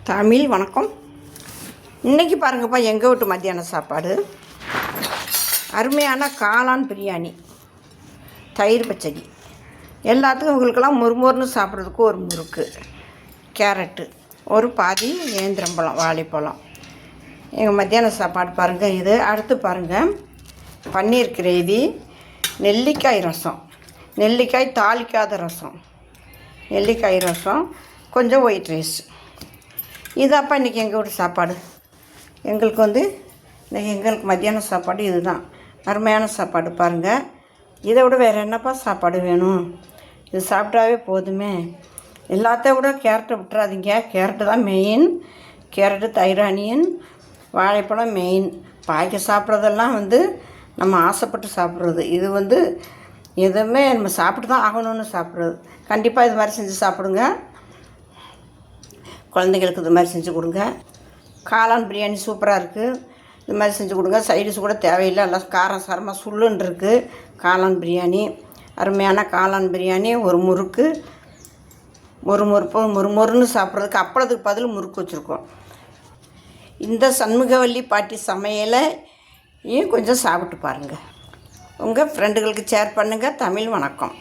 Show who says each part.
Speaker 1: தமிழ் வணக்கம். இன்றைக்கி பாருங்கப்பா, எங்கள் வீட்டு மத்தியான சாப்பாடு அருமையான காளான் பிரியாணி, தயிர் பச்சடி. எல்லாத்துக்கும் உங்களுக்கெல்லாம் முறுமுறுன்னு சாப்பிட்றதுக்கு ஒரு முறுக்கு, கேரட்டு, ஒரு பாதி நேந்திரம்பழம், வாழைப்பழம். எங்கள் மத்தியான சாப்பாடு பாருங்கள். இது அடுத்து பாருங்கள், பன்னீர் கிரேவி, நெல்லிக்காய் ரசம், நெல்லிக்காய் தாளிக்காத ரசம், நெல்லிக்காய் ரசம், கொஞ்சம் ஒயிட் ரைஸ். இதாப்பா இன்றைக்கி எங்கள் வீட்டு சாப்பாடு. எங்களுக்கு மத்தியான சாப்பாடு இது தான். அருமையான சாப்பாடு பாருங்கள். இதை விட வேறு என்னப்பா சாப்பாடு வேணும்? இது சாப்பிட்டாவே போதுமே. எல்லாத்தையும் விட கேரட்டை விட்டுறாதீங்க. கேரட்டு தான் மெயின். கேரட்டு, தயிர், ஆனியன், வாழைப்பழம் மெயின். பாய்க்க சாப்பிட்றதெல்லாம் நம்ம ஆசைப்பட்டு சாப்பிட்றது. இது எதுவுமே நம்ம சாப்பிட்டு தான் ஆகணும்னு சாப்பிட்றது. கண்டிப்பாக இது மாதிரி செஞ்சு சாப்பிடுங்க. குழந்தைங்களுக்கு இது மாதிரி செஞ்சு கொடுங்க. காளான் பிரியாணி சூப்பராக இருக்குது. இது மாதிரி செஞ்சு கொடுங்க. சைடிஸ் கூட தேவையில்லை. எல்லாம் காரம் சாரமாக சுள்ளுன்னு இருக்குது. காளான் பிரியாணி, அருமையான காளான் பிரியாணி. ஒரு முறுக்கு, முறுமுறுன்னு சாப்பிட்றதுக்கு அப்பளத்துக்கு பதில் முறுக்கு வச்சுருக்கோம். இந்த சண்முகவல்லி பாட்டி சமையலை கொஞ்சம் சாப்பிட்டு பாருங்கள். உங்கள் ஃப்ரெண்டுகளுக்கு ஷேர் பண்ணுங்கள். தமிழ் வணக்கம்.